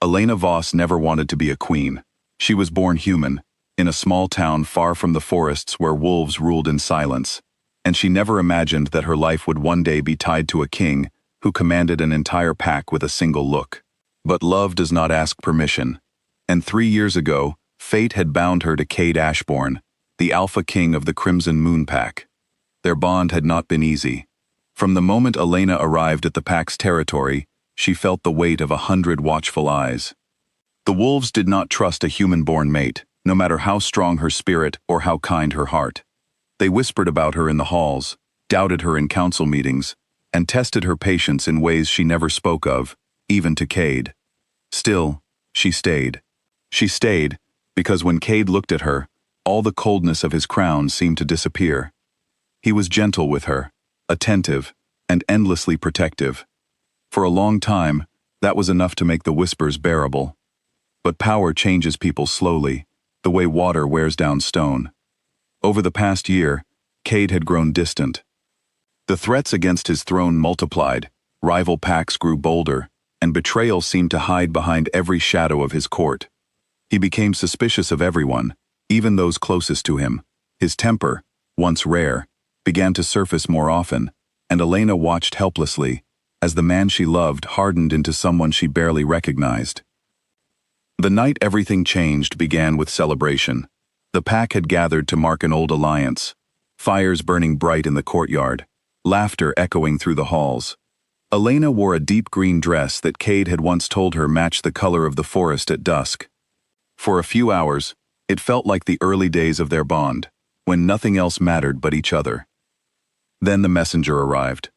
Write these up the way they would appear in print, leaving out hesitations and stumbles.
Elena Voss never wanted to be a queen. She was born human, in a small town far from the forests where wolves ruled in silence, and she never imagined that her life would one day be tied to a king who commanded an entire pack with a single look. But love does not ask permission, and 3 years ago, fate had bound her to Cade Ashbourne, the alpha king of the Crimson Moon Pack. Their bond had not been easy. From the moment Elena arrived at the pack's territory, she felt the weight of 100 watchful eyes. The wolves did not trust a human-born mate, no matter how strong her spirit or how kind her heart. They whispered about her in the halls, doubted her in council meetings, and tested her patience in ways she never spoke of, even to Cade. Still, she stayed. She stayed because when Cade looked at her, all the coldness of his crown seemed to disappear. He was gentle with her, attentive, and endlessly protective. For a long time, that was enough to make the whispers bearable. But power changes people slowly, the way water wears down stone. Over the past year, Cade had grown distant. The threats against his throne multiplied, rival packs grew bolder, and betrayal seemed to hide behind every shadow of his court. He became suspicious of everyone, even those closest to him. His temper, once rare, began to surface more often, and Elena watched helplessly, as the man she loved hardened into someone she barely recognized. The night everything changed began with celebration. The pack had gathered to mark an old alliance, fires burning bright in the courtyard, laughter echoing through the halls. Elena wore a deep green dress that Cade had once told her matched the color of the forest at dusk. For a few hours, it felt like the early days of their bond, when nothing else mattered but each other. Then the messenger arrived.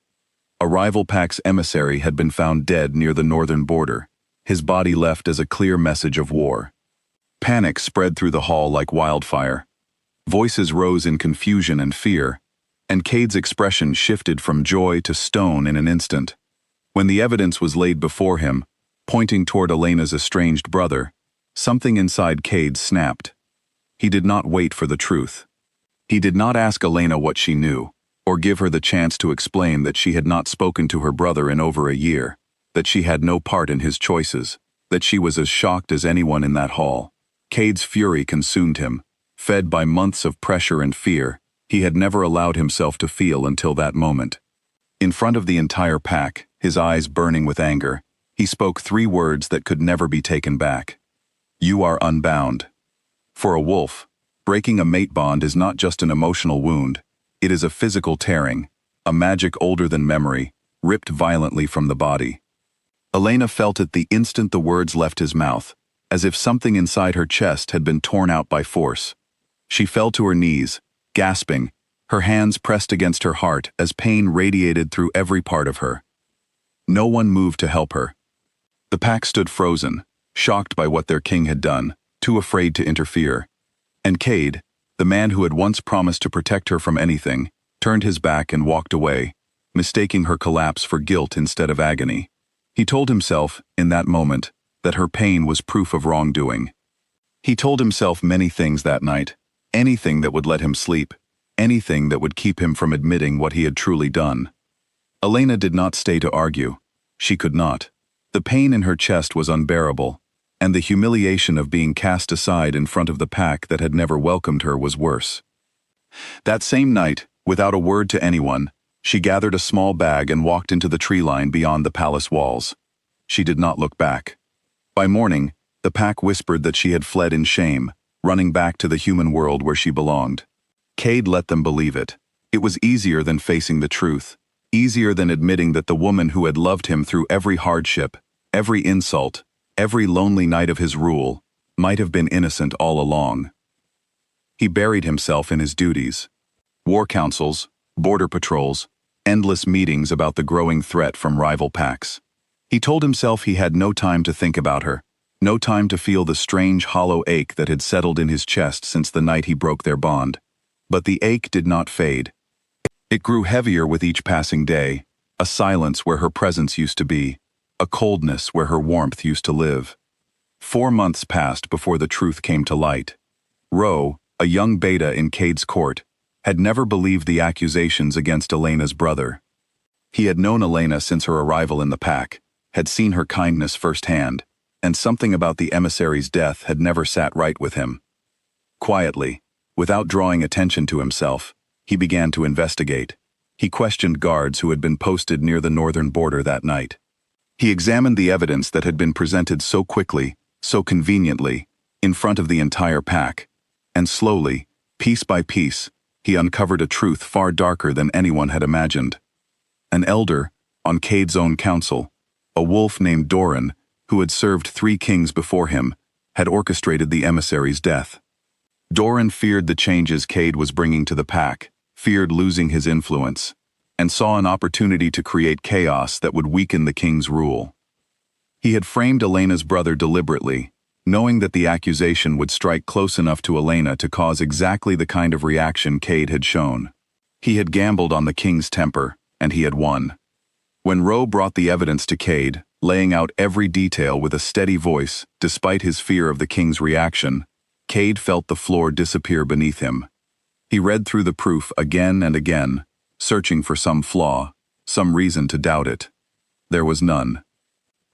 A rival pack's emissary had been found dead near the northern border, his body left as a clear message of war. Panic spread through the hall like wildfire. Voices rose in confusion and fear, and Cade's expression shifted from joy to stone in an instant. When the evidence was laid before him, pointing toward Elena's estranged brother, something inside Cade snapped. He did not wait for the truth. He did not ask Elena what she knew, or give her the chance to explain that she had not spoken to her brother in over a year, that she had no part in his choices, that she was as shocked as anyone in that hall. Cade's fury consumed him. Fed by months of pressure and fear, he had never allowed himself to feel until that moment. In front of the entire pack, his eyes burning with anger, he spoke 3 words that could never be taken back. "You are unbound." For a wolf, breaking a mate bond is not just an emotional wound, it is a physical tearing, a magic older than memory, ripped violently from the body. Elena felt it the instant the words left his mouth, as if something inside her chest had been torn out by force. She fell to her knees, gasping, her hands pressed against her heart as pain radiated through every part of her. No one moved to help her. The pack stood frozen, shocked by what their king had done, too afraid to interfere. And Cade, the man who had once promised to protect her from anything, turned his back and walked away, mistaking her collapse for guilt instead of agony. He told himself, in that moment, that her pain was proof of wrongdoing. He told himself many things that night, anything that would let him sleep, anything that would keep him from admitting what he had truly done. Elena did not stay to argue. She could not. The pain in her chest was unbearable, and the humiliation of being cast aside in front of the pack that had never welcomed her was worse. That same night, without a word to anyone, she gathered a small bag and walked into the tree line beyond the palace walls. She did not look back. By morning, the pack whispered that she had fled in shame, running back to the human world where she belonged. Cade let them believe it. It was easier than facing the truth, easier than admitting that the woman who had loved him through every hardship, every insult, every lonely night of his rule, might have been innocent all along. He buried himself in his duties. War councils, border patrols, endless meetings about the growing threat from rival packs. He told himself he had no time to think about her, no time to feel the strange hollow ache that had settled in his chest since the night he broke their bond. But the ache did not fade. It grew heavier with each passing day, a silence where her presence used to be, a coldness where her warmth used to live. 4 months passed before the truth came to light. Ro, a young beta in Cade's court, had never believed the accusations against Elena's brother. He had known Elena since her arrival in the pack, had seen her kindness firsthand, and something about the emissary's death had never sat right with him. Quietly, without drawing attention to himself, he began to investigate. He questioned guards who had been posted near the northern border that night. He examined the evidence that had been presented so quickly, so conveniently, in front of the entire pack, and slowly, piece by piece, he uncovered a truth far darker than anyone had imagined. An elder, on Cade's own council, a wolf named Doran, who had served 3 kings before him, had orchestrated the emissary's death. Doran feared the changes Cade was bringing to the pack, feared losing his influence, and saw an opportunity to create chaos that would weaken the king's rule. He had framed Elena's brother deliberately, knowing that the accusation would strike close enough to Elena to cause exactly the kind of reaction Cade had shown. He had gambled on the king's temper, and he had won. When Roe brought the evidence to Cade, laying out every detail with a steady voice, despite his fear of the king's reaction, Cade felt the floor disappear beneath him. He read through the proof again and again, searching for some flaw, some reason to doubt it. There was none.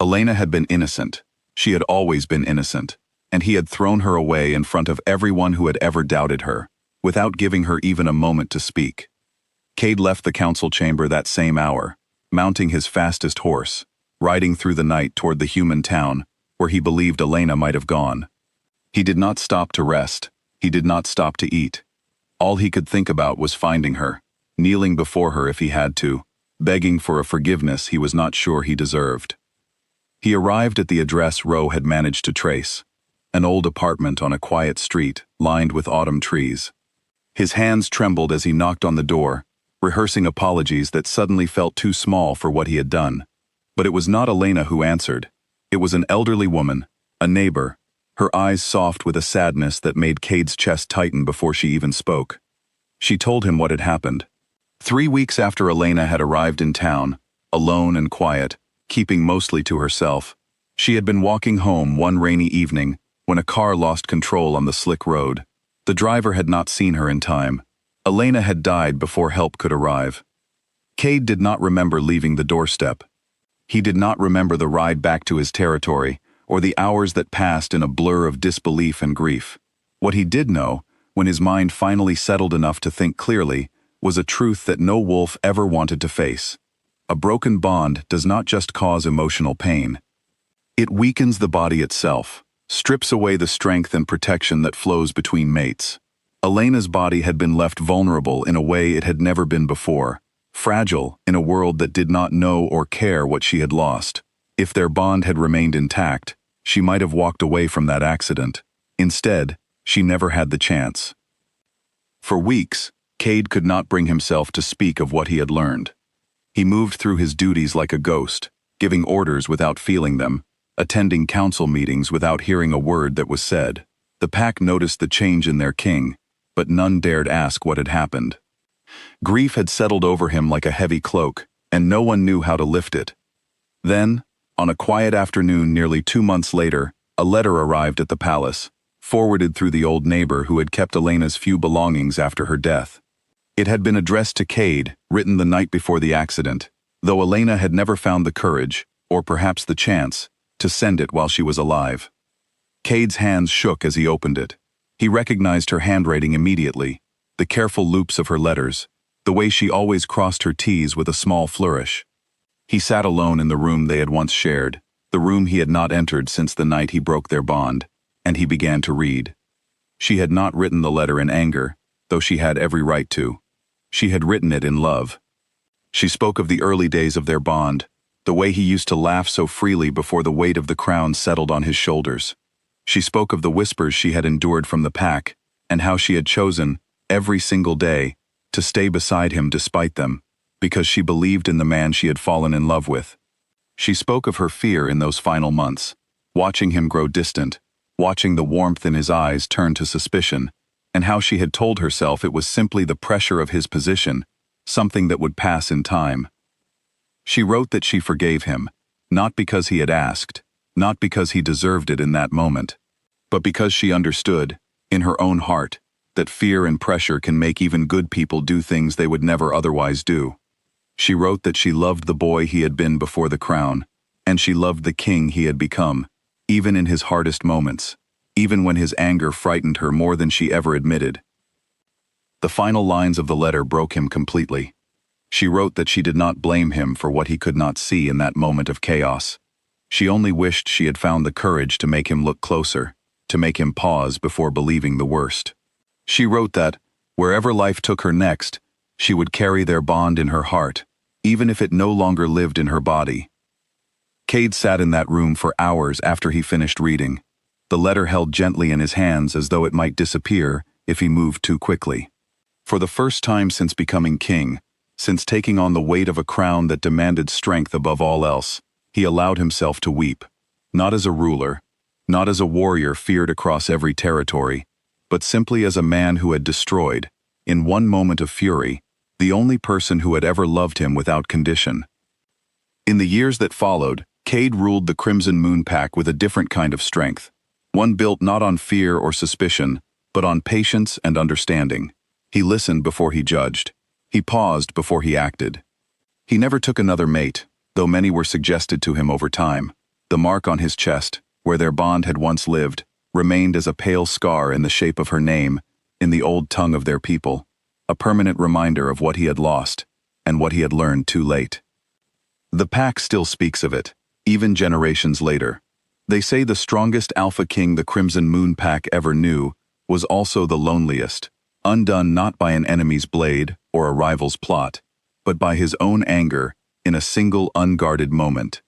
Elena had been innocent. She had always been innocent, and he had thrown her away in front of everyone who had ever doubted her, without giving her even a moment to speak. Cade left the council chamber that same hour, mounting his fastest horse, riding through the night toward the human town, where he believed Elena might have gone. He did not stop to rest. He did not stop to eat. All he could think about was finding her, kneeling before her if he had to, begging for a forgiveness he was not sure he deserved. He arrived at the address Roe had managed to trace, an old apartment on a quiet street lined with autumn trees. His hands trembled as he knocked on the door, rehearsing apologies that suddenly felt too small for what he had done. But it was not Elena who answered. It was an elderly woman, a neighbor, her eyes soft with a sadness that made Cade's chest tighten before she even spoke. She told him what had happened. 3 weeks after Elena had arrived in town, alone and quiet, keeping mostly to herself, she had been walking home one rainy evening when a car lost control on the slick road. The driver had not seen her in time. Elena had died before help could arrive. Cade did not remember leaving the doorstep. He did not remember the ride back to his territory, or the hours that passed in a blur of disbelief and grief. What he did know, when his mind finally settled enough to think clearly, was a truth that no wolf ever wanted to face. A broken bond does not just cause emotional pain. It weakens the body itself, strips away the strength and protection that flows between mates. Elena's body had been left vulnerable in a way it had never been before, fragile in a world that did not know or care what she had lost. If their bond had remained intact, she might have walked away from that accident. Instead, she never had the chance. For weeks, Cade could not bring himself to speak of what he had learned. He moved through his duties like a ghost, giving orders without feeling them, attending council meetings without hearing a word that was said. The pack noticed the change in their king, but none dared ask what had happened. Grief had settled over him like a heavy cloak, and no one knew how to lift it. Then, on a quiet afternoon nearly 2 months later, a letter arrived at the palace, forwarded through the old neighbor who had kept Elena's few belongings after her death. It had been addressed to Cade, written the night before the accident, though Elena had never found the courage, or perhaps the chance, to send it while she was alive. Cade's hands shook as he opened it. He recognized her handwriting immediately, the careful loops of her letters, the way she always crossed her T's with a small flourish. He sat alone in the room they had once shared, the room he had not entered since the night he broke their bond, and he began to read. She had not written the letter in anger, though she had every right to. She had written it in love. She spoke of the early days of their bond, the way he used to laugh so freely before the weight of the crown settled on his shoulders. She spoke of the whispers she had endured from the pack, and how she had chosen, every single day, to stay beside him despite them, because she believed in the man she had fallen in love with. She spoke of her fear in those final months, watching him grow distant, watching the warmth in his eyes turn to suspicion, and how she had told herself it was simply the pressure of his position, something that would pass in time. She wrote that she forgave him, not because he had asked, not because he deserved it in that moment, but because she understood, in her own heart, that fear and pressure can make even good people do things they would never otherwise do. She wrote that she loved the boy he had been before the crown, and she loved the king he had become, even in his hardest moments, even when his anger frightened her more than she ever admitted. The final lines of the letter broke him completely. She wrote that she did not blame him for what he could not see in that moment of chaos. She only wished she had found the courage to make him look closer, to make him pause before believing the worst. She wrote that, wherever life took her next, she would carry their bond in her heart, even if it no longer lived in her body. Cade sat in that room for hours after he finished reading, the letter held gently in his hands as though it might disappear if he moved too quickly. For the first time since becoming king, since taking on the weight of a crown that demanded strength above all else, he allowed himself to weep, not as a ruler, not as a warrior feared across every territory, but simply as a man who had destroyed, in one moment of fury, the only person who had ever loved him without condition. In the years that followed, Cade ruled the Crimson Moon Pack with a different kind of strength, one built not on fear or suspicion, but on patience and understanding. He listened before he judged. He paused before he acted. He never took another mate, though many were suggested to him over time. The mark on his chest, where their bond had once lived, remained as a pale scar in the shape of her name, in the old tongue of their people, a permanent reminder of what he had lost, and what he had learned too late. The pack still speaks of it, even generations later. They say the strongest Alpha King the Crimson Moon Pack ever knew was also the loneliest, undone not by an enemy's blade or a rival's plot, but by his own anger in a single unguarded moment.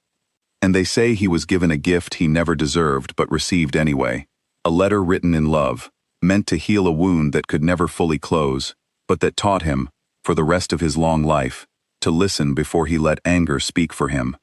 And they say he was given a gift he never deserved but received anyway, a letter written in love, meant to heal a wound that could never fully close, but that taught him, for the rest of his long life, to listen before he let anger speak for him.